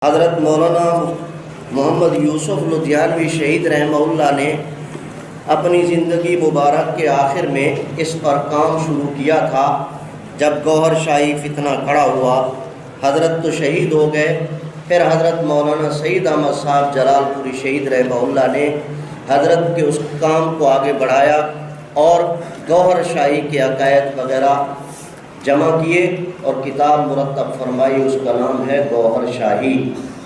حضرت مولانا محمد یوسف لدھیانوی شہید رحمہ اللہ نے اپنی زندگی مبارک کے آخر میں اس پر کام شروع کیا تھا جب گوہر شاہی فتنہ کھڑا ہوا۔ حضرت تو شہید ہو گئے، پھر حضرت مولانا سعید احمد صاحب جلال پوری شہید رحمہ اللہ نے حضرت کے اس کام کو آگے بڑھایا اور گوہر شاہی کے عقائد وغیرہ جمع کیے اور کتاب مرتب فرمائی، اس کا نام ہے گوہر شاہی۔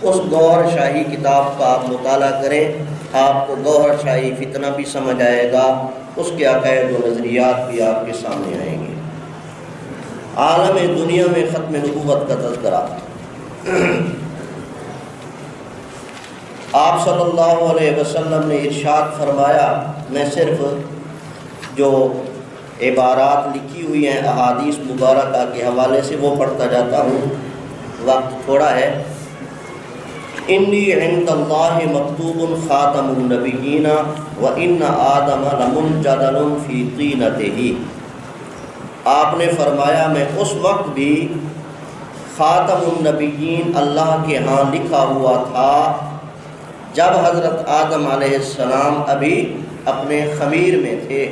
اس گوہر شاہی کتاب کا آپ مطالعہ کریں، آپ کو گوہر شاہی فتنہ بھی سمجھ آئے گا، اس کے عقائد و نظریات بھی آپ کے سامنے آئیں گے۔ عالم دنیا میں ختم نبوت کا تذکرہ۔ آپ صلی اللہ علیہ وسلم نے ارشاد فرمایا، میں صرف جو عبارات لکھی ہوئی ہیں احادیث مبارکہ کے حوالے سے وہ پڑھتا جاتا ہوں، وقت تھوڑا ہے۔ انی عند اللہ مکتوب خاتم النبیین وان آدم لمنجدل فی طینتہ۔ آپ نے فرمایا میں اس وقت بھی خاتم النبیین اللہ کے ہاں لکھا ہوا تھا جب حضرت آدم علیہ السلام ابھی اپنے خمیر میں تھے۔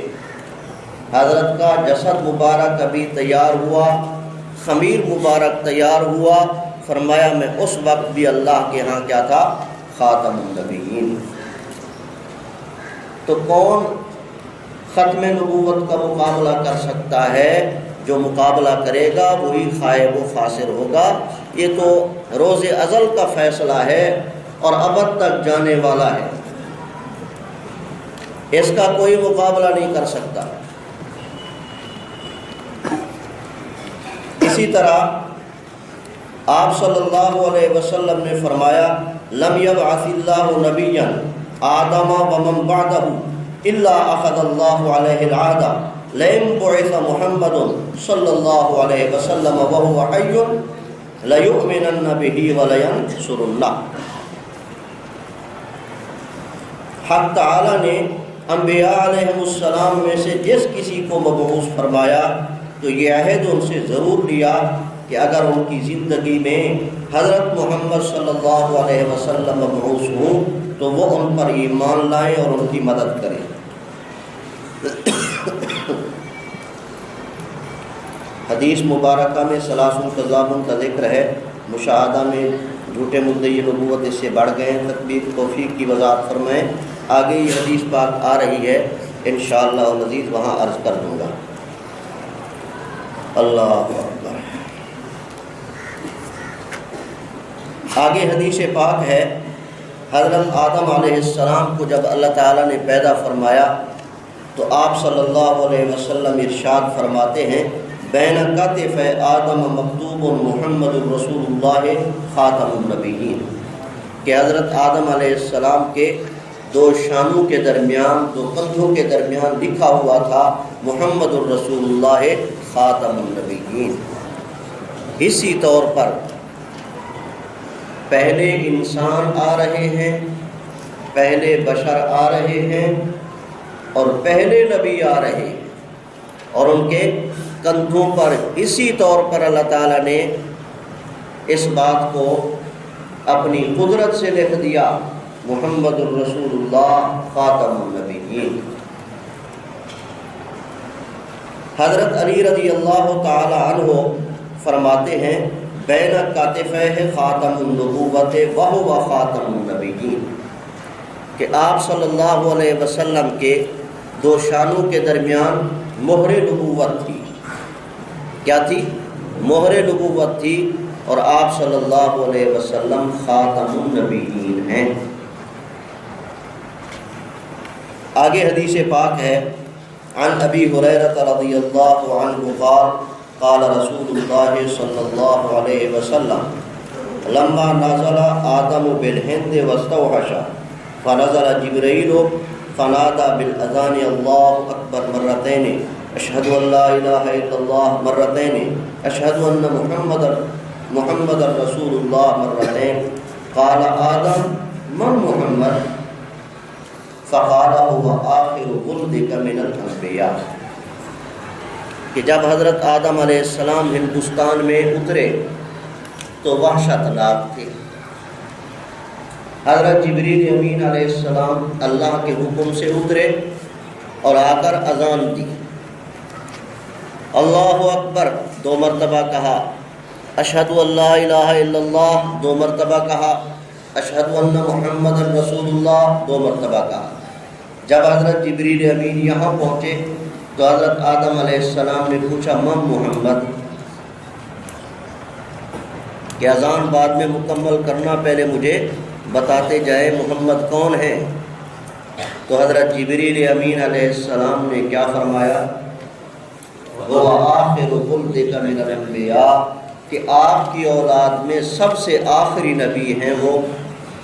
حضرت کا جسد مبارک ابھی تیار ہوا، خمیر مبارک تیار ہوا، فرمایا میں اس وقت بھی اللہ کے ہاں کیا تھا؟ خاتم النبیین۔ تو کون ختم نبوت کا مقابلہ کر سکتا ہے؟ جو مقابلہ کرے گا وہی خائب و خاسر ہوگا۔ یہ تو روز ازل کا فیصلہ ہے اور ابد تک جانے والا ہے، اس کا کوئی مقابلہ نہیں کر سکتا۔ اسی طرح آپ صلی اللہ علیہ وسلم نے فرمایا، لم یبعث اللہ نبیا آدم ومن بعدہ الا اخذ اللہ علیہ العہد لئن بعث محمد صلی اللہ علیہ وسلم وهو حی لیؤمنن بہ ولینصرنہ۔ حق تعالی نے انبیاء علیہ السلام میں سے جس کسی کو مبعوث فرمایا تو یہ عہد ان سے ضرور لیا کہ اگر ان کی زندگی میں حضرت محمد صلی اللہ علیہ وسلم مبعوث ہوں تو وہ ان پر ایمان لائیں اور ان کی مدد کریں۔ حدیث مبارکہ میں ثلاث تضامن کا ذکر ہے، مشاہدہ میں جھوٹے مدعی نبوت اس سے بڑھ گئے ہیں، تطبیق توفیق کی وضاحت فرمائیں۔ آگے یہ حدیث پاک آ رہی ہے، انشاءاللہ مزید وہاں عرض کر دوں گا۔ اللہ اکبر۔ آگے حدیث پاک ہے، حضرت آدم علیہ السلام کو جب اللہ تعالیٰ نے پیدا فرمایا تو آپ صلی اللہ علیہ وسلم ارشاد فرماتے ہیں، بین کتف آدم مکتوب محمد رسول اللہ خاتم النبیین، کہ حضرت آدم علیہ السلام کے دو شانوں کے درمیان، دو کندھوں کے درمیان لکھا ہوا تھا محمد الرسول اللہ خاتم النبیین۔ اسی طور پر پہلے انسان آ رہے ہیں، پہلے بشر آ رہے ہیں اور پہلے نبی آ رہے ہیں، اور ان کے کندھوں پر اسی طور پر اللہ تعالیٰ نے اس بات کو اپنی قدرت سے لکھ دیا، محمد الرسول اللہ خاتم النبیین۔ حضرت علی رضی اللہ تعالی عنہ فرماتے ہیں، بین کاتفیہ خاتم النبوت وہو خاتم النبیین، کہ آپ صلی اللہ علیہ وسلم کے دو شانوں کے درمیان مہر نبوت تھی۔ کیا تھی؟ مہر نبوت تھی، اور آپ صلی اللہ علیہ وسلم خاتم النبیین ہیں۔ آگے حدیث پاک ہے، عن ابی ہریرہ رضی اللہ عنہ قال قال رسول اللہ صلی اللہ علیہ وسلم لما نزل آدم بالہند واستوحش فنزل جبرائیل فنادى بالاذان اللہ اکبر مرتين اشہد ان لا الہ الا اللہ مرتين اشہد ان محمد رسول اللہ مرتين قال آدم من محمد فقال هو آخر ولدك من الانبیاء، کہ جب حضرت آدم علیہ السلام ہندوستان میں اترے تو وحشت ناک تھے، حضرت جبریل امین علیہ السلام اللہ کے حکم سے اترے اور آ کر اذان دی۔ اللہ اکبر 2 مرتبہ کہا، اشہد ان لا الہ الا اللہ 2 مرتبہ کہا، اشہد ان محمد رسول اللہ 2 مرتبہ کہا۔ جب حضرت جبریل امین یہاں پہنچے تو حضرت آدم علیہ السلام نے پوچھا، من محمد، کہ اذان بعد میں مکمل کرنا، پہلے مجھے بتاتے جائے محمد کون ہے۔ تو حضرت جبریل امین علیہ السلام نے کیا فرمایا، وہ آخر خلدک من الانبیاء، کہ آپ کی اولاد میں سب سے آخری نبی ہیں وہ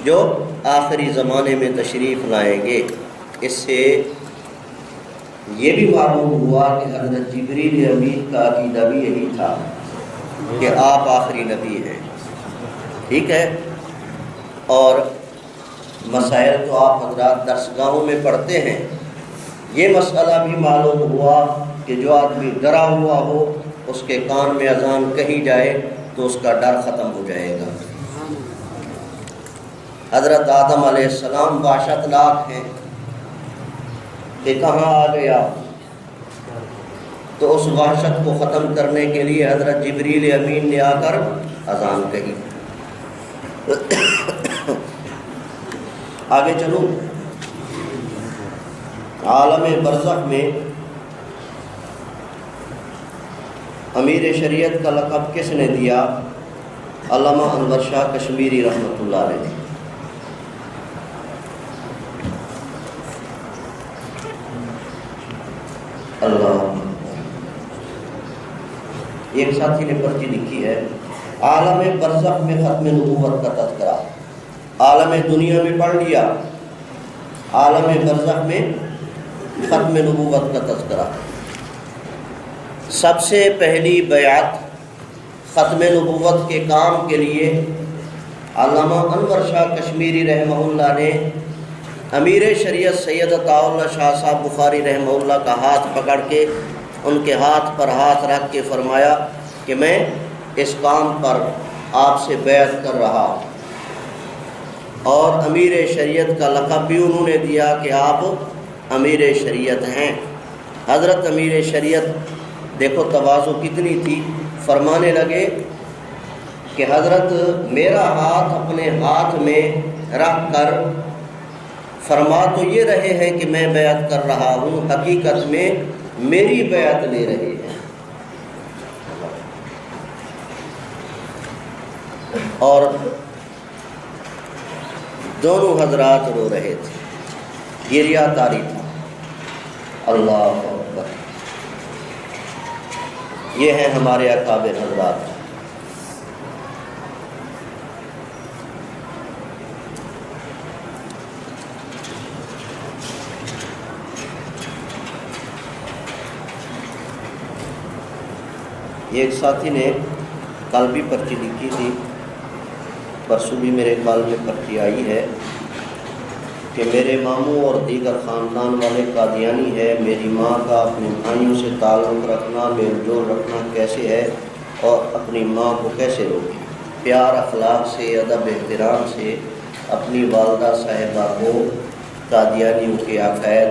جو آخری زمانے میں تشریف لائیں گے۔ اس سے یہ بھی معلوم ہوا کہ حضرت جبریل امین کا عقیدہ بھی یہی تھا کہ آپ آخری نبی ہیں، ٹھیک ہے۔ اور مسائل تو آپ حضرات درسگاہوں میں پڑھتے ہیں، یہ مسئلہ بھی معلوم ہوا کہ جو آدمی ڈرا ہوا ہو اس کے کان میں اذان کہی جائے تو اس کا ڈر ختم ہو جائے گا۔ حضرت آدم علیہ السلام باشد لاکھ ہیں کہ کہاں آ گیا، تو اس وحشت کو ختم کرنے کے لیے حضرت جبریل امین نے آ کر اذان کہی۔ آگے چلو، عالم برزخ میں امیر شریعت کا لقب کس نے دیا؟ علامہ انور شاہ کشمیری رحمۃ اللہ علیہ۔ اللہ، ایک ساتھی نے پرچی لکھی ہے، عالم برزخ میں ختم نبوت کا تذکرہ۔ عالم دنیا میں پڑھ لیا، عالم برزخ میں ختم نبوت کا تذکرہ۔ سب سے پہلی بیعت ختم نبوت کے کام کے لیے علامہ انور شاہ کشمیری رحمہ اللہ نے امیر شریعت سید عطاء اللہ شاہ صاحب بخاری رحمہ اللہ کا ہاتھ پکڑ کے ان کے ہاتھ پر ہاتھ رکھ کے فرمایا کہ میں اس کام پر آپ سے بیعت کر رہا ہوں، اور امیر شریعت کا لقب بھی انہوں نے دیا کہ آپ امیر شریعت ہیں۔ حضرت امیر شریعت، دیکھو تواضع کتنی تھی، فرمانے لگے کہ حضرت میرا ہاتھ اپنے ہاتھ میں رکھ کر فرما تو یہ رہے ہیں کہ میں بیعت کر رہا ہوں، حقیقت میں میری بیعت لے رہے ہیں۔ اور دونوں حضرات رو رہے تھے، یہ ریاکاری تھا۔ اللہ اکبر، یہ ہیں ہمارے اکابر حضرات۔ ایک ساتھی نے کل بھی پرچی لکھی تھی، پرسوں بھی میرے خیال میں پرچی آئی ہے کہ میرے ماموں اور دیگر خاندان والے قادیانی ہے، میری ماں کا اپنے بھائیوں سے تعلق رکھنا، میل جول رکھنا کیسے ہے اور اپنی ماں کو کیسے روکے؟ پیار اخلاق سے، ادب احترام سے اپنی والدہ صاحبہ کو قادیانیوں کے عقائد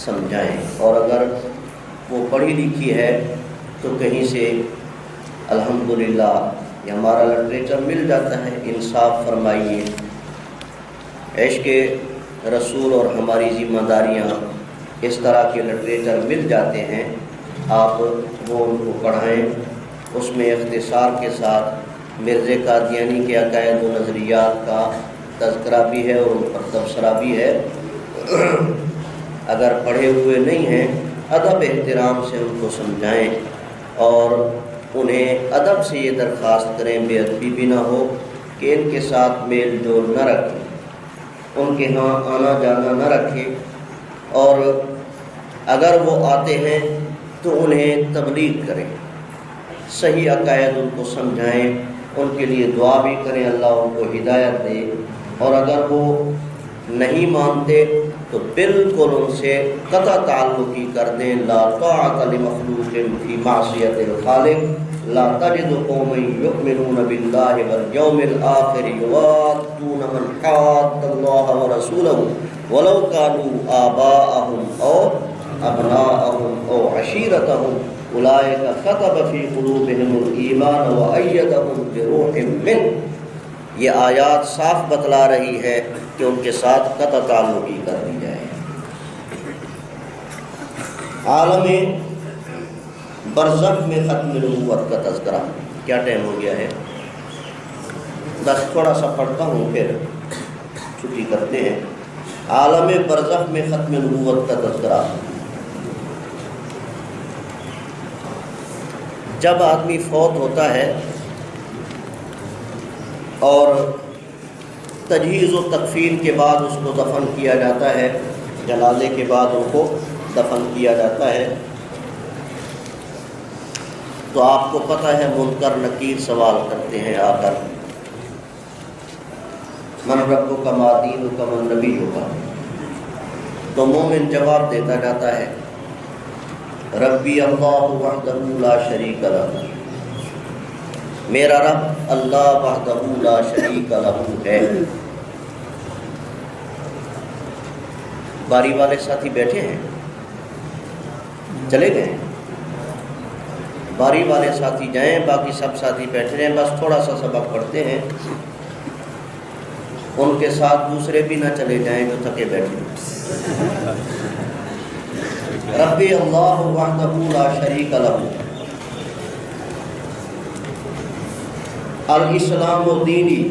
سمجھائیں، اور اگر وہ پڑھی لکھی ہے تو کہیں سے الحمدللہ یہ ہمارا لٹریچر مل جاتا ہے، انصاف فرمائیے۔ عشق رسول اور ہماری ذمہ داریاں، اس طرح کے لٹریچر مل جاتے ہیں، آپ وہ ان کو پڑھائیں، اس میں اختصار کے ساتھ مرزا قادیانی کے عقائد و نظریات کا تذکرہ بھی ہے اور ان پر تبصرہ بھی ہے۔ اگر پڑھے ہوئے نہیں ہیں، ادب احترام سے ان کو سمجھائیں اور انہیں ادب سے یہ درخواست کریں، بے ادبی بھی نہ ہو، کہ ان کے ساتھ میل جول نہ رکھیں، ان کے ہاں آنا جانا نہ رکھیں، اور اگر وہ آتے ہیں تو انہیں تبلیغ کریں، صحیح عقائد ان کو سمجھائیں، ان کے لیے دعا بھی کریں اللہ ان کو ہدایت دے، اور اگر وہ نہیں مانتے تو بالکل ان سے قطع تعلقی کر دیں۔ لا طاعت لمخلوق فی معصیت الخالق، لا تجد قوما يؤمنون بالله واليوم الآخر يوادون من حاد الله ورسوله ولو كانوا آباءهم أو أبناءهم أو عشيرتهم أولئك كتب في قلوبهم الإيمان وأيدهم بروح منه۔ یہ آیات صاف بتلا رہی ہے کہ ان کے ساتھ قطع تعلقی کر دی جائے۔ عالم برزخ میں ختم نبوت کا تذکرہ، کیا ٹائم ہو گیا ہے؟ بس تھوڑا سا پڑھتا ہوں پھر چھٹی کرتے ہیں۔ عالم برزخ میں ختم نبوت کا تذکرہ، جب آدمی فوت ہوتا ہے اور تجہیز و تکفین کے بعد اس کو دفن کیا جاتا ہے، جنازے کے بعد ان کو دفن کیا جاتا ہے، تو آپ کو پتہ ہے منکر نکیر سوال کرتے ہیں آ کر، من ربک ما دینک من نبیک، تو مومن جواب دیتا جاتا ہے ربی اللہ وحدہ لا شریک لہ، میرا رب اللہ وحدہ لا شریک لہ ہے۔ باری والے ساتھی بیٹھے ہیں، چلے گئے؟ باری والے ساتھی جائیں، باقی سب ساتھی بیٹھے ہیں، بس تھوڑا سا سبق پڑھتے ہیں، ان کے ساتھ دوسرے بھی نہ چلے جائیں جو تھکے بیٹھے ہیں۔ ربی اللہ وحدہ لا شریک لہ، الاسلام دینی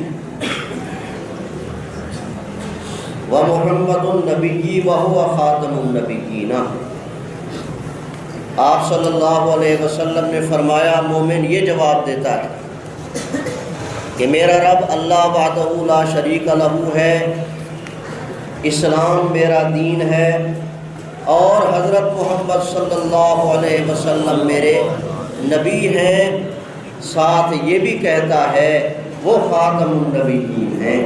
ومحمد النبی وہو خاتم النبیین۔ آپ صلی اللہ علیہ وسلم نے فرمایا مومن یہ جواب دیتا ہے کہ میرا رب اللہ وحدہ لا شریک لہ ہے، اسلام میرا دین ہے، اور حضرت محمد صلی اللہ علیہ وسلم میرے نبی ہیں، ساتھ یہ بھی کہتا ہے وہ خاتم النبیین ہیں۔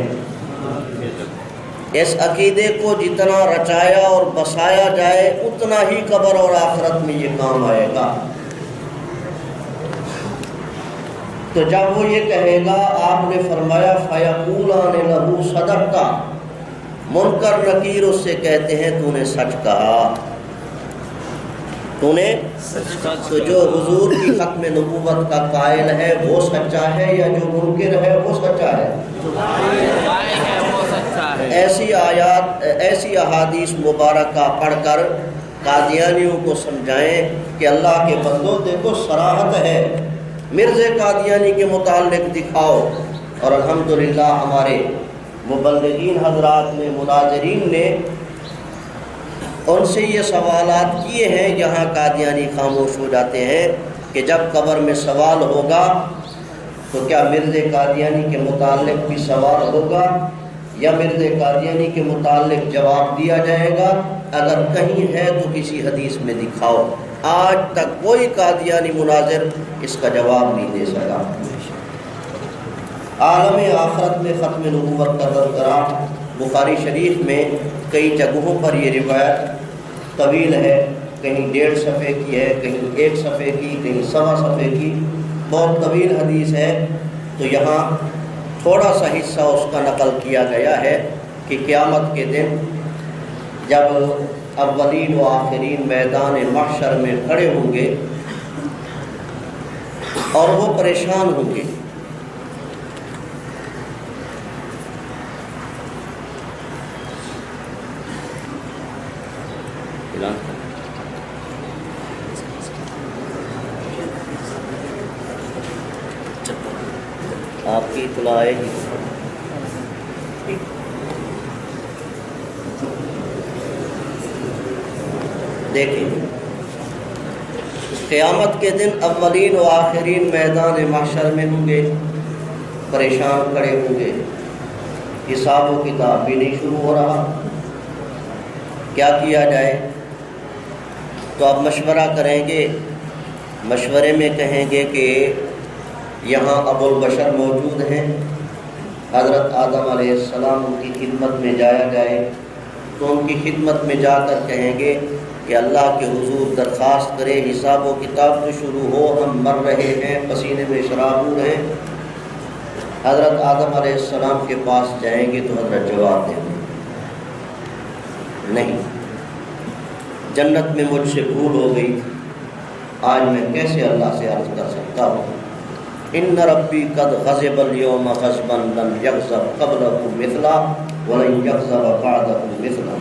اس عقیدے کو جتنا رچایا اور بسایا جائے اتنا ہی قبر اور آخرت میں یہ کام آئے گا۔ تو جب وہ یہ کہے گا، آپ نے فرمایا فَيَقُولَانِ لَهُ صَدَقْتَ، منکر نکیر اس سے کہتے ہیں تو نے سچ کہا، تو نے تو جو حضور کی ختم نبوت کا قائل ہے وہ سچا ہے یا جو منکر ہے وہ سچا ہے؟ ایسی آیات، ایسی احادیث مبارکہ پڑھ کر قادیانیوں کو سمجھائیں کہ اللہ کے بندوں دیکھو صراحت ہے، مرزا قادیانی کے متعلق دکھاؤ، اور الحمدللہ ہمارے مبلغین حضرات نے، مناظرین نے ان سے یہ سوالات کیے ہیں، یہاں قادیانی خاموش ہو جاتے ہیں کہ جب قبر میں سوال ہوگا تو کیا مرزا قادیانی کے متعلق بھی سوال ہوگا یا مرزا قادیانی کے متعلق جواب دیا جائے گا؟ اگر کہیں ہے تو کسی حدیث میں دکھاؤ۔ آج تک کوئی قادیانی مناظر اس کا جواب نہیں دے سکا۔ عالم آخرت میں ختم نبوت کا تذکرہ بخاری شریف میں کئی جگہوں پر یہ روایت طویل ہے، کہیں 1.5 صفحے کی ہے، کہیں 1 صفحے کی، کہیں 1.25 صفحے کی، بہت طویل حدیث ہے۔ تو یہاں تھوڑا سا حصہ اس کا نقل کیا گیا ہے کہ قیامت کے دن جب اولین و آخرین میدان محشر میں کھڑے ہوں گے اور وہ پریشان ہوں گے، آپ کی اطلاع آئے گی۔ دیکھیں، قیامت کے دن اولین و آخرین میدان محشر میں ہوں گے، پریشان کھڑے ہوں گے، حساب و کتاب بھی نہیں شروع ہو رہا، کیا کیا جائے؟ تو اب مشورہ کریں گے، مشورے میں کہیں گے کہ یہاں ابو البشر موجود ہیں، حضرت آدم علیہ السلام ان کی خدمت میں جایا جائے۔ تو ان کی خدمت میں جا کر کہیں گے کہ اللہ کے حضور درخواست کرے حساب و کتاب تو شروع ہو، ہم مر رہے ہیں، پسینے میں شرابور ہیں. حضرت آدم علیہ السلام کے پاس جائیں گے تو حضرت جواب دیں گے نہیں، جنت میں مجھ سے بھول ہو گئی تھی، آج میں کیسے اللہ سے عرض کر سکتا ہوں. ان ربی قد غضب اليوم غضبا لم یغضب قبلہ مثلا ولن یغضب بعدہ مثلا.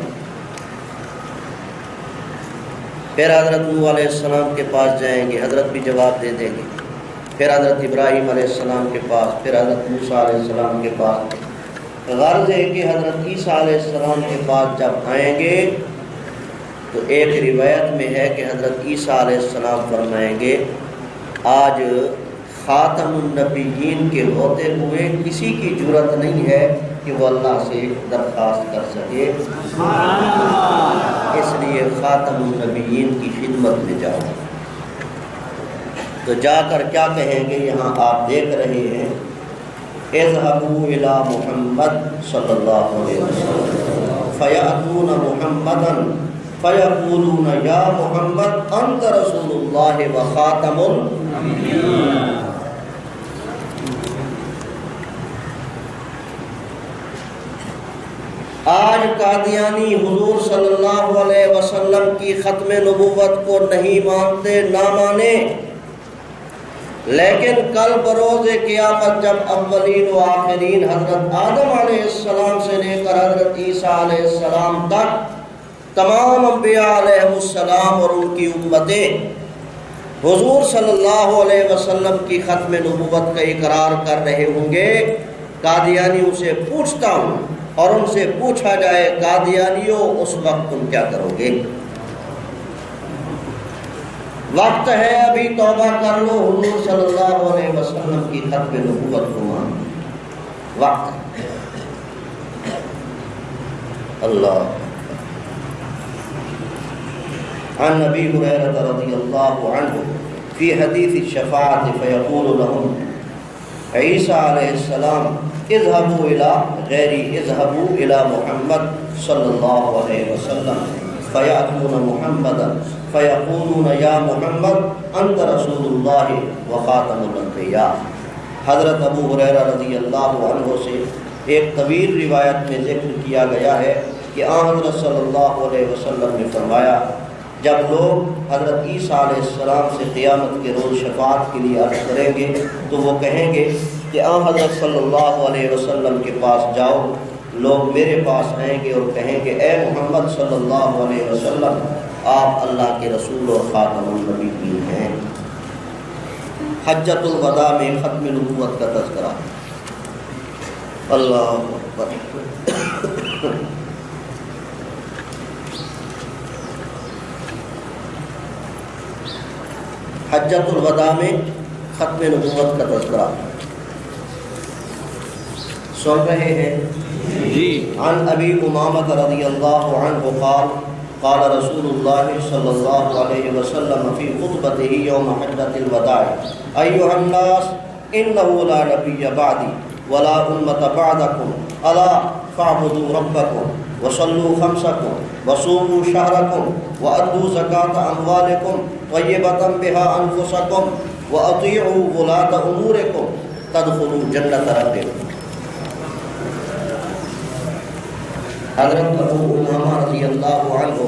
پھر حضرت نوح علیہ السلام کے پاس جائیں گے، حضرت بھی جواب دے دیں گے. پھر حضرت ابراہیم علیہ السلام کے پاس، پھر حضرت موسیٰ علیہ السلام کے پاس. غرض ہے کہ حضرت عیسیٰ علیہ السلام کے پاس جب آئیں گے تو ایک روایت میں ہے کہ حضرت عیسیٰ علیہ السلام فرمائیں گے آج خاتم النبیین کے ہوتے ہوئے کسی کی جرت نہیں ہے کہ وہ اللہ سے درخواست کر سکے، اس لیے خاتم النبیین کی خدمت میں جاؤ. تو جا کر کیا کہیں گے؟ یہاں آپ دیکھ رہے ہیں اذهبوا الى محمد صلی اللہ علیہ وسلم فیأتون محمدا فیقولون یا محمد انت رسول اللہ وخاتم الانبیاء. آج قادیانی حضور صلی اللہ علیہ وسلم کی ختم نبوت کو نہیں مانتے، نہ مانیں، لیکن کل بروز قیامت جب اولین و آخرین حضرت آدم علیہ السلام سے لے کر حضرت عیسیٰ علیہ السلام تک تمام انبیاء علیہ السلام اور ان کی امتیں حضور صلی اللہ علیہ وسلم کی ختم نبوت کا اقرار کر رہے ہوں گے، قادیانیوں سے پوچھتا ہوں اور ان سے پوچھا جائے قادیانیوں اس وقت تم کیا کرو گے؟ وقت ہے ابھی توبہ کر لو، حضور صلی اللہ علیہ وسلم کی ختم نبوت کو مان، وقت ہے. اللہ. عن ابی ہریرہ رضی اللہ عنہ فی حدیث الشفاعۃ فیقول لهم عیسیٰ علیہ السلام اذهبوا الى غیری اذهبوا الى محمد صلی اللہ علیہ وسلم فیأتون محمدا فیقولون یا محمد انت رسول اللہ وخاتم الانبیاء. حضرت ابو ہریرہ رضی اللہ عنہ سے ایک طویل روایت میں ذکر کیا گیا ہے کہ آن حضرت صلی اللہ علیہ وسلم نے فرمایا جب لوگ حضرت عیسیٰ علیہ السلام سے قیامت کے روز شفاعت کے لیے عرض کریں گے تو وہ کہیں گے کہ آن حضرت صلی اللہ علیہ وسلم کے پاس جاؤ. لوگ میرے پاس آئیں گے اور کہیں گے اے محمد صلی اللہ علیہ وسلم آپ اللہ کے رسول اور خاتم النبیین ہیں. حجۃ الوداع میں ختم نبوت کا تذکرہ. اللہ اکبر. حجۃ الوداع میں ختم نبوت کا تذکرہ سن رہے ہیں جی. عن ابی امامہ رضی اللہ عنہ قال قال رسول اللہ صلی اللہ علیہ وسلم فی خطبتہ یوم حجۃ الوداع ایھا الناس انہ لا نبی بعدی ولا امۃ بعدکم الا فاعبدوا ربکم وصلوا خمسکم وصوموا شہرکم وأدوا زکاة اموالکم طیبۃ بها انفسکم واطیعوا ولاة امورکم تدخلوا جنۃ ربکم. حضرت ابو امامہ رضی اللہ عنہ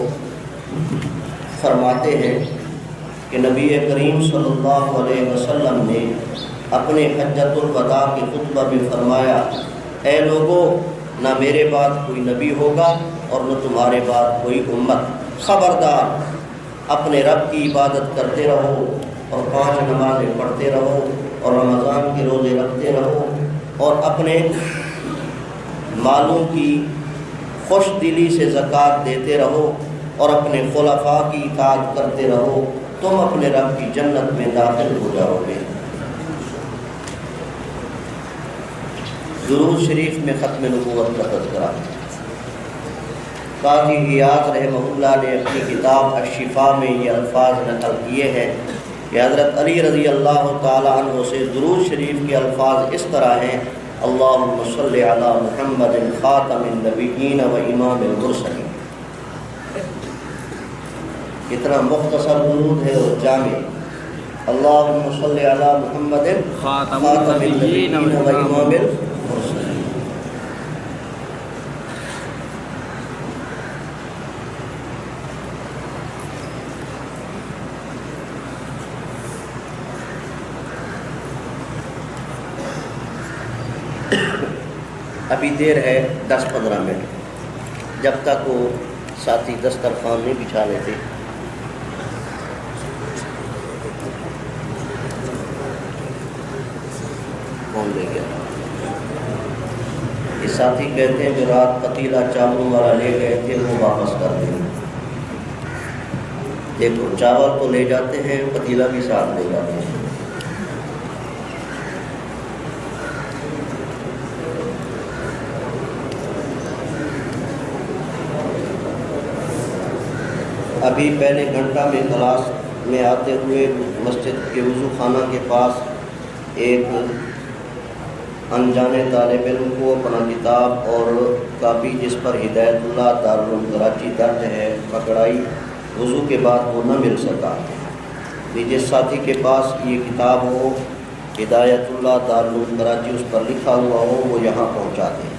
فرماتے ہیں کہ نبی کریم صلی اللہ علیہ وسلم نے اپنے حجۃ الوداع کے خطبہ میں فرمایا اے لوگو نہ میرے بعد کوئی نبی ہوگا اور نہ تمہارے بعد کوئی امت، خبردار اپنے رب کی عبادت کرتے رہو اور 5 نمازیں پڑھتے رہو اور رمضان کے روزے رکھتے رہو اور اپنے مالوں کی خوش دلی سے زکوٰۃ دیتے رہو اور اپنے خلفاء کی اطاعت کرتے رہو، تم اپنے رب کی جنت میں داخل ہو جاؤ گے. درود شریف میں ختم نبوت کا تذکرہ. قاضی عیاض رحمہ اللہ نے اپنی کتاب الشفاء میں یہ الفاظ نقل کیے ہیں کہ حضرت علی رضی اللہ تعالیٰ عنہ سے درود شریف کے الفاظ اس طرح ہیں اللہم صلی علی محمد خاتم النبیین و امام المرسلین. کتنا مختصر درود ہے اور جامع. اللہم صلی علی محمد خاتم النبیین و امام المرسلین. ابھی دیر ہے 10-15 منٹ، جب تک وہ ساتھی دسترخوان نہیں بچھا لیتے. کون لے گیا؟ یہ ساتھی کہتے ہیں جو رات پتیلا چاولوں والا لے گئے تھے وہ واپس کر دیں. دیکھو چاول تو لے جاتے ہیں، پتیلا بھی ساتھ لے جاتے ہیں. ابھی پہلے گھنٹہ میں کلاس میں آتے ہوئے مسجد کے وضو خانہ کے پاس ایک انجانے طالب علم کو اپنا کتاب اور کاپی جس پر ہدایت اللہ دارالعلوم کراچی درج ہے پکڑائی. وضو کے بعد وہ نہ مل سکا. جس ساتھی کے پاس یہ کتاب ہو، ہدایت اللہ دارالعلوم کراچی اس پر لکھا ہوا ہو، وہ یہاں پہنچا دیں.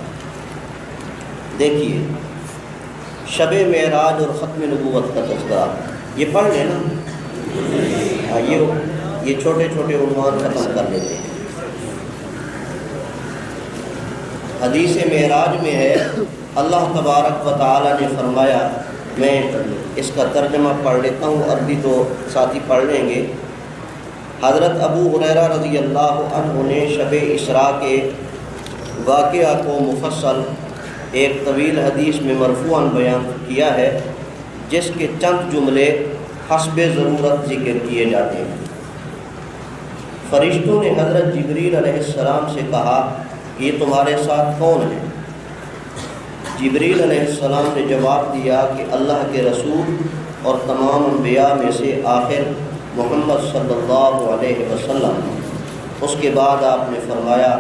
دیکھیے شب معراج اور ختم نبوت کا تذکرہ یہ پڑھ لیں نا. یہ چھوٹے چھوٹے عنوان ختم کر لیتے ہیں. حدیث معراج میں ہے اللہ تبارک و تعالی نے فرمایا، میں اس کا ترجمہ پڑھ لیتا ہوں، عربی تو ساتھی پڑھ لیں گے. حضرت ابو ہریرہ رضی اللہ عنہ نے شب اسراء کے واقعہ کو مفصل ایک طویل حدیث میں مرفوعاً بیان کیا ہے، جس کے چند جملے حسب ضرورت ذکر کیے جاتے ہیں. فرشتوں نے حضرت جبریل علیہ السلام سے کہا کہ یہ تمہارے ساتھ کون ہے؟ جبریل علیہ السلام نے جواب دیا کہ اللہ کے رسول اور تمام انبیاء میں سے آخر محمد صلی اللہ علیہ وسلم. اس کے بعد آپ نے فرمایا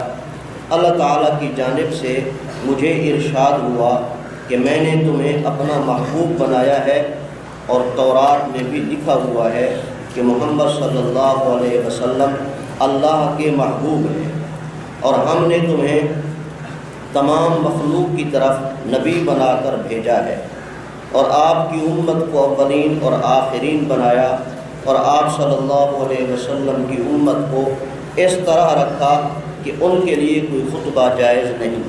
اللہ تعالیٰ کی جانب سے مجھے ارشاد ہوا کہ میں نے تمہیں اپنا محبوب بنایا ہے، اور تورات میں بھی لکھا ہوا ہے کہ محمد صلی اللہ علیہ وسلم اللہ کے محبوب ہیں، اور ہم نے تمہیں تمام مخلوق کی طرف نبی بنا کر بھیجا ہے، اور آپ کی امت کو اولین اور آخرین بنایا، اور آپ صلی اللہ علیہ وسلم کی امت کو اس طرح رکھا کہ ان کے لیے کوئی خطبہ جائز نہیں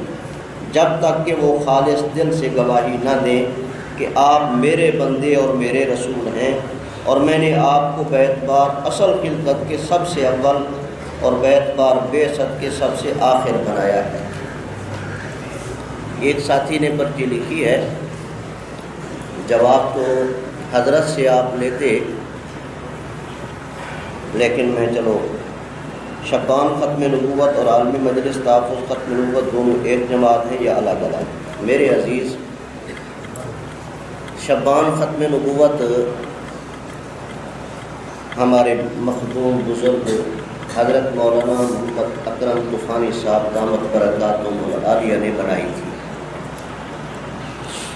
جب تک کہ وہ خالص دل سے گواہی نہ دیں کہ آپ میرے بندے اور میرے رسول ہیں، اور میں نے آپ کو بیت بار اصل خلقت کے سب سے اول اور بیت بار بعثت کے سب سے آخر بنایا ہے. ایک ساتھی نے پرچی لکھی ہے، جواب تو حضرت سے آپ لیتے، لیکن میں چلو شبان ختم نبوت اور عالمی مجلس تحفظ ختم نبوت دونوں ایک جماعت ہیں یا الگ الگ؟ میرے عزیز، شبان ختم نبوت ہمارے مخدوم بزرگ حضرت مولانا محمد اکرم طوفانی صاحب دامت برکاتہم العالیہ نے بنائی تھی.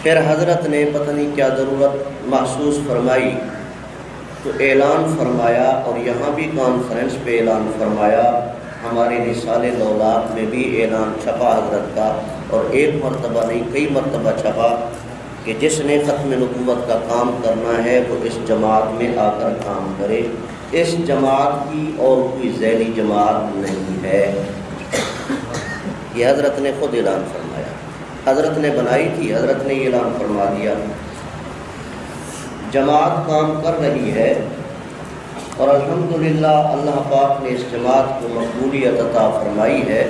پھر حضرت نے پتہ نہیں کیا ضرورت محسوس فرمائی تو اعلان فرمایا، اور یہاں بھی کانفرنس پہ اعلان فرمایا. ہمارے رسالے دولات میں بھی اعلان چھپا حضرت کا، اور ایک مرتبہ نہیں کئی مرتبہ چھپا کہ جس نے ختم نبوت کا کام کرنا ہے وہ اس جماعت میں آ کر کام کرے. اس جماعت کی اور کوئی ذیلی جماعت نہیں ہے. یہ حضرت نے خود اعلان فرمایا، حضرت نے بنائی تھی، حضرت نے یہ اعلان فرما دیا. جماعت کام کر رہی ہے، اور الحمدللہ اللہ پاک نے اس جماعت کو مقبولیت عطا فرمائی ہے.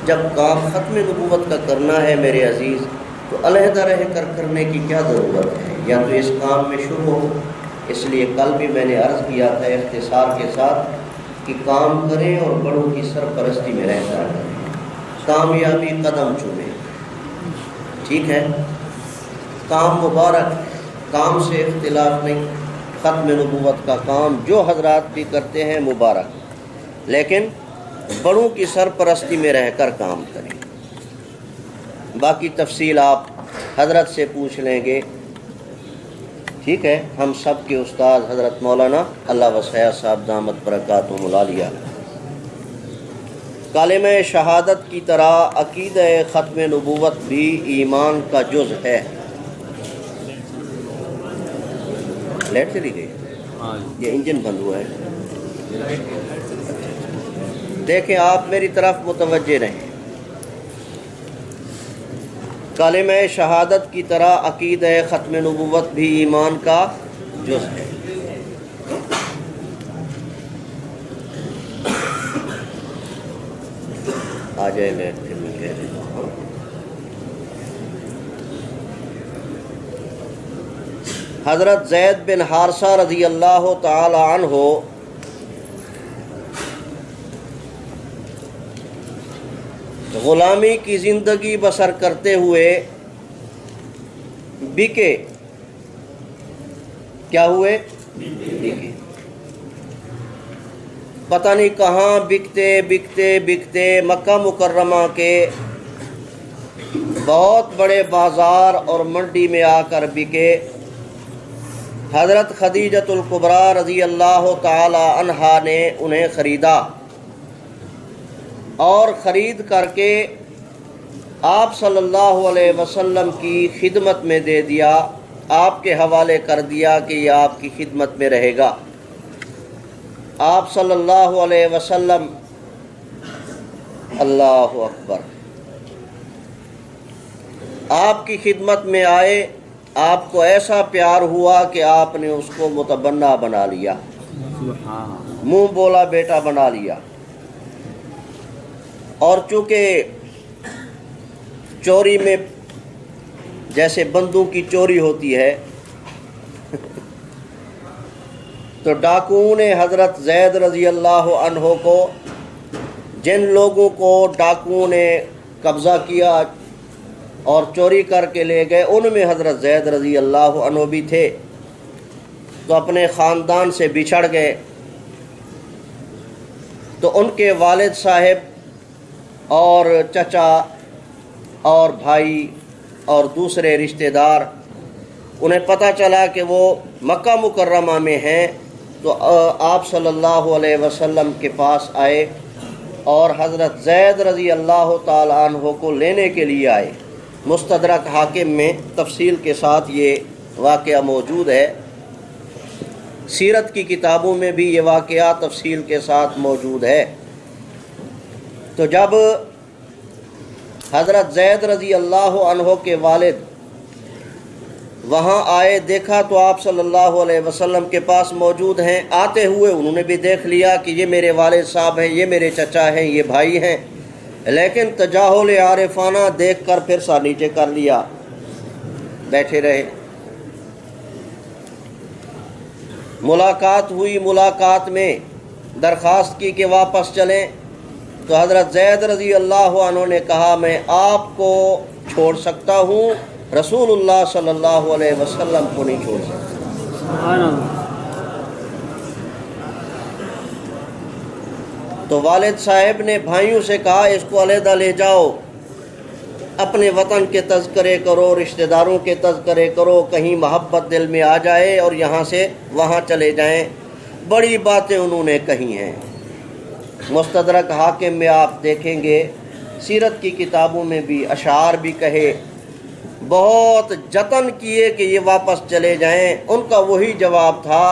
جب کام ختم نبوت کا کرنا ہے میرے عزیز، تو علیحدہ رہ کر کرنے کی کیا ضرورت ہے؟ یا تو اس کام میں شروع ہو. اس لیے کل بھی میں نے عرض کیا تھا اختصار کے ساتھ کہ کام کریں اور بڑوں کی سرپرستی میں رہ کر کریں، کامیابی قدم چومیں. ٹھیک ہے، کام مبارک ہے، کام سے اختلاف نہیں. ختم نبوت کا کام جو حضرات بھی کرتے ہیں مبارک، لیکن بڑوں کی سرپرستی میں رہ کر کام کریں. باقی تفصیل آپ حضرت سے پوچھ لیں گے. ٹھیک ہے، ہم سب کے استاد حضرت مولانا اللہ وسعہ صاحب دامت برکاتہم العالیہ، کلمہ شہادت کی طرح عقیدہ ختم نبوت بھی ایمان کا جز ہے۔ لیٹ چلی گئی، یہ انجن بند ہوا ہے، دیکھیں آپ میری طرف متوجہ رہیں۔ کلمہ شہادت کی طرح عقیدہ ختم نبوت بھی ایمان کا جز ہے۔ آ جائے میں پھر میں کہہ دیتا ہوں۔ حضرت زید بن حارثہ رضی اللہ تعالی عنہ غلامی کی زندگی بسر کرتے ہوئے بکے، کیا ہوئے؟ بکے، پتہ نہیں کہاں بکتے بکتے بکتے مکہ مکرمہ کے بہت بڑے بازار اور منڈی میں آ کر بکے۔ حضرت خدیجۃ الکبریٰ رضی اللہ تعالی عنہا نے انہیں خریدا اور خرید کر کے آپ صلی اللہ علیہ وسلم کی خدمت میں دے دیا، آپ کے حوالے کر دیا کہ یہ آپ کی خدمت میں رہے گا۔ آپ صلی اللہ علیہ وسلم، اللہ اکبر، آپ کی خدمت میں آئے، آپ کو ایسا پیار ہوا کہ آپ نے اس کو متبنہ بنا لیا، منہ بولا بیٹا بنا لیا۔ اور چونکہ چوری میں جیسے بندوں کی چوری ہوتی ہے تو ڈاکوؤں نے حضرت زید رضی اللہ عنہ کو، جن لوگوں کو ڈاکوؤں نے قبضہ کیا اور چوری کر کے لے گئے، ان میں حضرت زید رضی اللہ عنہ بھی تھے، تو اپنے خاندان سے بچھڑ گئے۔ تو ان کے والد صاحب اور چچا اور بھائی اور دوسرے رشتہ دار، انہیں پتہ چلا کہ وہ مکہ مکرمہ میں ہیں، تو آپ صلی اللہ علیہ وسلم کے پاس آئے اور حضرت زید رضی اللہ تعالی عنہ کو لینے کے لیے آئے۔ مستدرک حاکم میں تفصیل کے ساتھ یہ واقعہ موجود ہے، سیرت کی کتابوں میں بھی یہ واقعہ تفصیل کے ساتھ موجود ہے۔ تو جب حضرت زید رضی اللہ عنہ کے والد وہاں آئے، دیکھا تو آپ صلی اللہ علیہ وسلم کے پاس موجود ہیں۔ آتے ہوئے انہوں نے بھی دیکھ لیا کہ یہ میرے والد صاحب ہیں، یہ میرے چچا ہیں، یہ بھائی ہیں، لیکن تجاہل عارفانہ دیکھ کر پھر سر نیچے کر لیا، بیٹھے رہے۔ ملاقات ہوئی، ملاقات میں درخواست کی کہ واپس چلیں، تو حضرت زید رضی اللہ عنہ نے کہا میں آپ کو چھوڑ سکتا ہوں، رسول اللہ صلی اللہ علیہ وسلم کو نہیں چھوڑ سکتا۔ تو والد صاحب نے بھائیوں سے کہا اس کو علیحدہ لے جاؤ، اپنے وطن کے تذکرے کرو، رشتہ داروں کے تذکرے کرو، کہیں محبت دل میں آ جائے اور یہاں سے وہاں چلے جائیں۔ بڑی باتیں انہوں نے کہی ہیں، مستدرک حاکم میں آپ دیکھیں گے، سیرت کی کتابوں میں بھی اشعار بھی کہے، بہت جتن کیے کہ یہ واپس چلے جائیں۔ ان کا وہی جواب تھا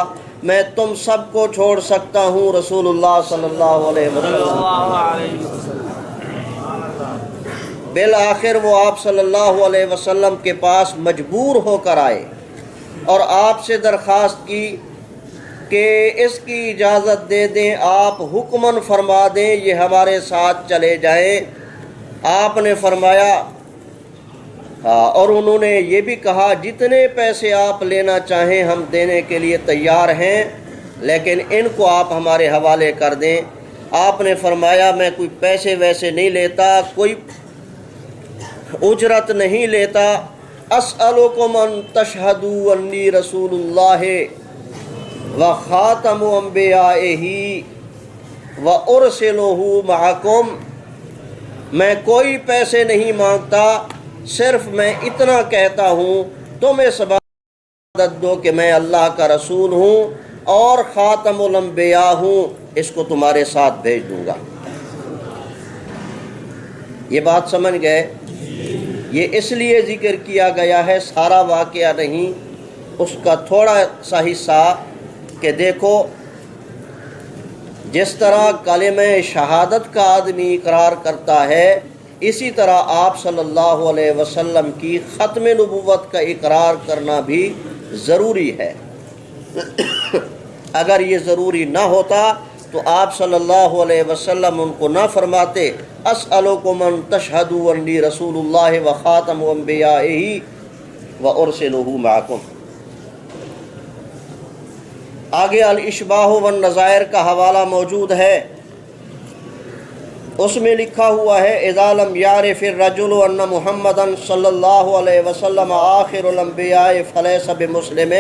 میں تم سب کو چھوڑ سکتا ہوں، رسول اللہ صلی اللہ علیہ وسلم۔ بالآخر وہ آپ صلی اللہ علیہ وسلم کے پاس مجبور ہو کر آئے اور آپ سے درخواست کی کہ اس کی اجازت دے دیں، آپ حکماً فرما دیں یہ ہمارے ساتھ چلے جائیں۔ آپ نے فرمایا اور انہوں نے یہ بھی کہا جتنے پیسے آپ لینا چاہیں ہم دینے کے لیے تیار ہیں، لیکن ان کو آپ ہمارے حوالے کر دیں۔ آپ نے فرمایا میں کوئی پیسے ویسے نہیں لیتا، کوئی اجرت نہیں لیتا۔ اسألکم ان تشہدوا انی رسول اللہ وخاتم انبیائہ وارسلہ معکم، میں کوئی پیسے نہیں مانگتا، صرف میں اتنا کہتا ہوں تم اس بات شہادت دو کہ میں اللہ کا رسول ہوں اور خاتم الانبیاء ہوں، اس کو تمہارے ساتھ بھیج دوں گا۔ یہ بات سمجھ گئے؟ یہ اس لیے ذکر کیا گیا ہے، سارا واقعہ نہیں، اس کا تھوڑا سا حصہ، کہ دیکھو جس طرح کلمہ شہادت کا آدمی اقرار کرتا ہے، اسی طرح آپ صلی اللہ علیہ وسلم کی ختم نبوت کا اقرار کرنا بھی ضروری ہے۔ اگر یہ ضروری نہ ہوتا تو آپ صلی اللہ علیہ وسلم ان کو نہ فرماتے اسألکم ان تشہدوا انی رسول اللہ و خاتم انبیائہ و ارسلہ معکم۔ آگے الاشباہ والنظائر کا حوالہ موجود ہے، اس میں لکھا ہوا ہے اذا لم یعرف الرجل ان محمدا صلی اللہ علیہ وسلم آخر الانبیاء فلیس بمسلم،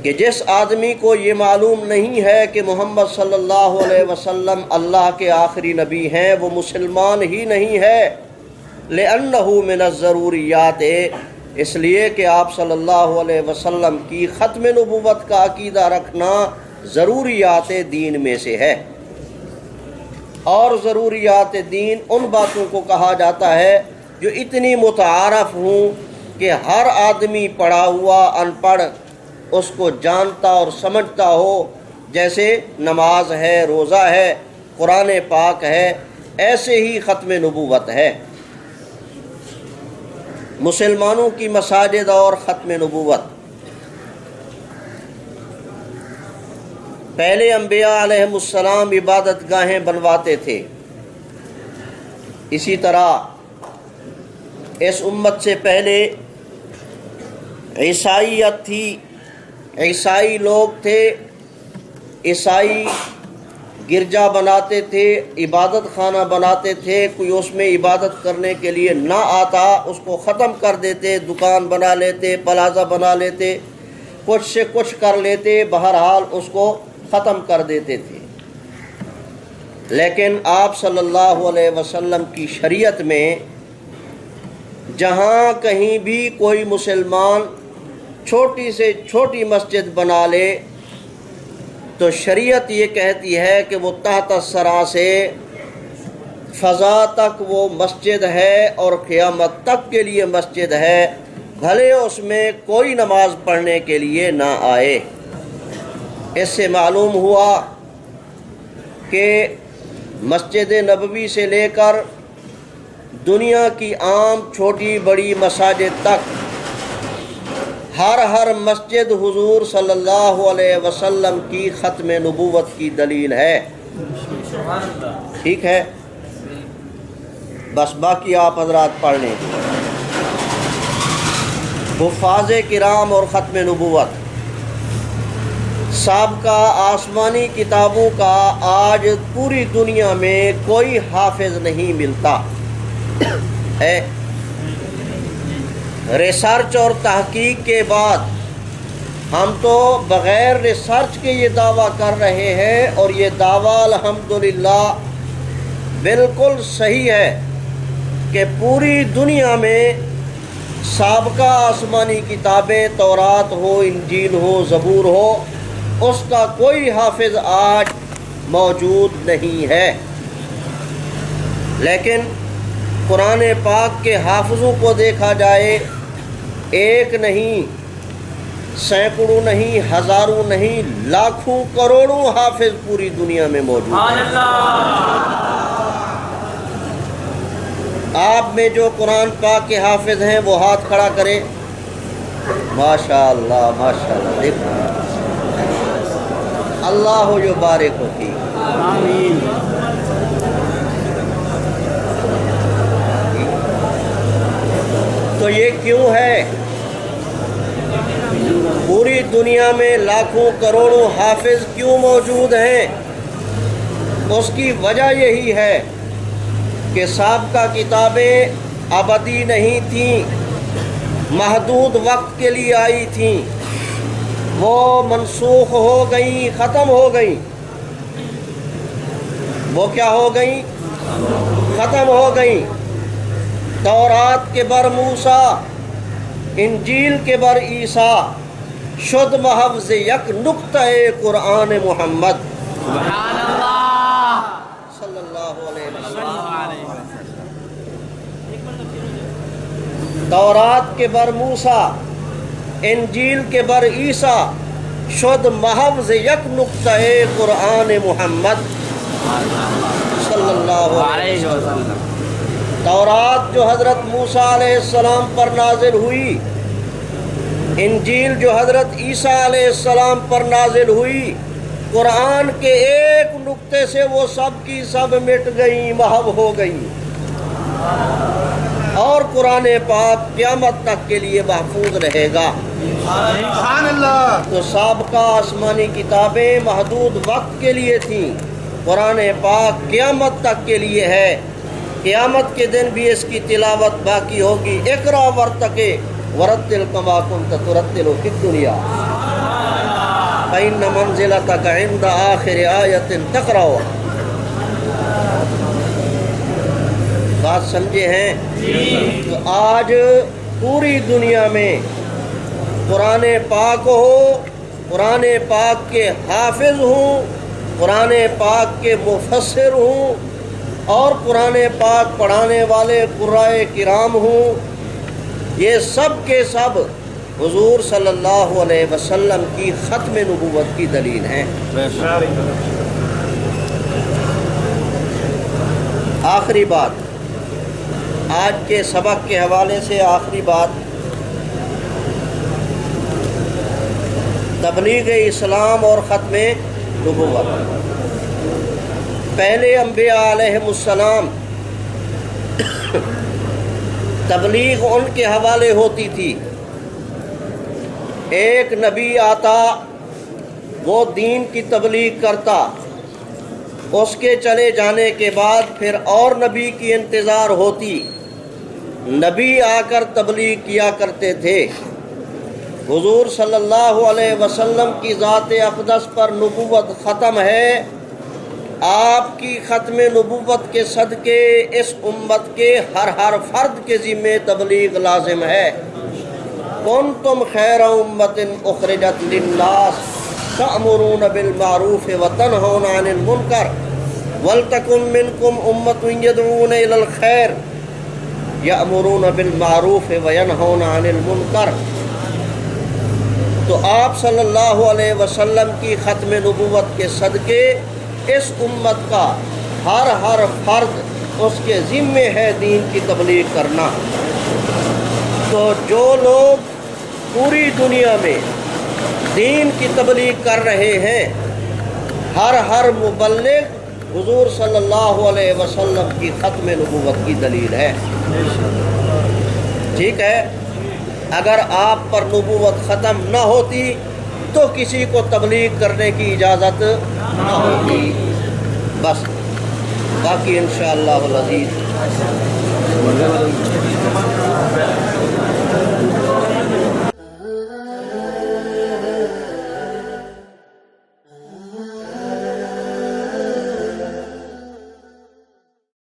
کہ جس آدمی کو یہ معلوم نہیں ہے کہ محمد صلی اللہ علیہ وسلم اللہ کے آخری نبی ہیں، وہ مسلمان ہی نہیں ہے۔ لأنہ من الضروریات، اس لیے کہ آپ صلی اللہ علیہ وسلم کی ختم نبوت کا عقیدہ رکھنا ضروریات دین میں سے ہے، اور ضروریات دین ان باتوں کو کہا جاتا ہے جو اتنی متعارف ہوں کہ ہر آدمی پڑھا ہوا ان پڑھ اس کو جانتا اور سمجھتا ہو، جیسے نماز ہے، روزہ ہے، قرآن پاک ہے، ایسے ہی ختم نبوت ہے۔ مسلمانوں کی مساجد اور ختم نبوت، پہلے انبیاء علیہ السلام عبادت گاہیں بنواتے تھے، اسی طرح اس امت سے پہلے عیسائیت تھی، عیسائی لوگ تھے، عیسائی گرجا بناتے تھے، عبادت خانہ بناتے تھے، کوئی اس میں عبادت کرنے کے لیے نہ آتا اس کو ختم کر دیتے، دکان بنا لیتے، پلازہ بنا لیتے، کچھ سے کچھ کر لیتے، بہرحال اس کو ختم کر دیتے تھے۔ لیکن آپ صلی اللہ علیہ وسلم کی شریعت میں جہاں کہیں بھی کوئی مسلمان چھوٹی سے چھوٹی مسجد بنا لے تو شریعت یہ کہتی ہے کہ وہ تحت الثری سے فضا تک وہ مسجد ہے اور قیامت تک کے لیے مسجد ہے، بھلے اس میں کوئی نماز پڑھنے کے لیے نہ آئے۔ اس سے معلوم ہوا کہ مسجد نبوی سے لے کر دنیا کی عام چھوٹی بڑی مساجد تک ہر مسجد حضور صلی اللہ علیہ وسلم کی ختم نبوت کی دلیل ہے۔ ٹھیک ہے، بس باقی آپ حضرات پڑھ لیں۔ حفاظ کرام اور ختم نبوت، سابقہ آسمانی کتابوں کا آج پوری دنیا میں کوئی حافظ نہیں ملتا ہے۔ ریسرچ اور تحقیق کے بعد ہم تو بغیر ریسرچ کے یہ دعویٰ کر رہے ہیں، اور یہ دعویٰ الحمدللہ بالکل صحیح ہے کہ پوری دنیا میں سابقہ آسمانی کتابیں، تورات ہو، انجیل ہو، زبور ہو، اس کا کوئی حافظ آج موجود نہیں ہے۔ لیکن قرآن پاک کے حافظوں کو دیکھا جائے، ایک نہیں، سینکڑوں نہیں، ہزاروں نہیں، لاکھوں کروڑوں حافظ پوری دنیا میں موجود ہیں۔ آپ میں جو قرآن پاک کے حافظ ہیں وہ ہاتھ کھڑا کرے۔ ماشاءاللہ ماشاءاللہ، دیکھو اللہ یبارک فیک۔ آمین۔ تو یہ کیوں ہے؟ پوری دنیا میں لاکھوں کروڑوں حافظ کیوں موجود ہیں؟ اس کی وجہ یہی ہے کہ سابقہ کتابیں ابدی نہیں تھیں، محدود وقت کے لیے آئی تھیں، وہ منسوخ ہو گئیں، ختم ہو گئیں۔ وہ کیا ہو گئیں؟ ختم ہو گئیں۔ تورات کے بر موسیٰ، انجیل کے بر عیسیٰ شد محفظ یک نقطہ قرآن محمد سبحان اللہ صلی اللہ علیہ وسلم۔ تورات کے بر موسیٰ انجیل کے بر عیسیٰ شد محفظ یک نقطہ قرآن محمد صلی اللہ علیہ وسلم۔ تورات جو حضرت موسیٰ علیہ السلام پر نازل ہوئی، انجیل جو حضرت عیسیٰ علیہ السلام پر نازل ہوئی، قرآن کے ایک نقطے سے وہ سب کی سب مٹ گئیں، محو ہو گئیں، اور قرآن پاک قیامت تک کے لیے محفوظ رہے گا۔ سبحان اللہ۔ تو سابقہ آسمانی کتابیں محدود وقت کے لیے تھیں، قرآن پاک قیامت تک کے لیے ہے، قیامت کے دن بھی اس کی تلاوت باقی ہوگی۔ اقرا ورتقے ورتل کما کنت ترتل فی الدنیا فإن منزلتک عند آخر آیت تقرأ۔ بات سمجھے ہیں؟ تو آج پوری دنیا میں قرآن پاک ہو، قرآن پاک کے حافظ ہوں، قرآن پاک کے مفسر ہوں، اور قرآن پاک پڑھانے والے قرائے کرام ہوں، یہ سب کے سب حضور صلی اللہ علیہ وسلم کی ختم نبوت کی دلیل ہیں۔ آخری بات، آج کے سبق کے حوالے سے آخری بات، تبلیغ اسلام اور ختم نبوت۔ پہلے انبیاء علیہم السلام تبلیغ ان کے حوالے ہوتی تھی، ایک نبی آتا، وہ دین کی تبلیغ کرتا، اس کے چلے جانے کے بعد پھر اور نبی کی انتظار ہوتی، نبی آ کر تبلیغ کیا کرتے تھے۔ حضور صلی اللہ علیہ وسلم کی ذات اقدس پر نبوت ختم ہے، آپ کی ختم نبوت کے صدقے اس امت کے ہر فرد کے ذمے تبلیغ لازم ہے۔ کنتم خیر امت اخرجت للناس تأمرون بالمعروف وتنہون عن المنکر ولتکن منکم امت یدعون الی الخیر یأمرون بالمعروف وینہون عن المنکر۔ تو آپ صلی اللہ علیہ وسلم کی ختم نبوت کے صدقے اس امت کا ہر فرد اس کے ذمے ہے دین کی تبلیغ کرنا۔ تو جو لوگ پوری دنیا میں دین کی تبلیغ کر رہے ہیں، ہر مبلغ حضور صلی اللہ علیہ وسلم کی ختم نبوت کی دلیل ہے۔ ٹھیک ہے، اگر آپ پر نبوت ختم نہ ہوتی تو کسی کو تبلیغ کرنے کی اجازت نہ ہوتی۔ بس باقی انشاءاللہ العزیز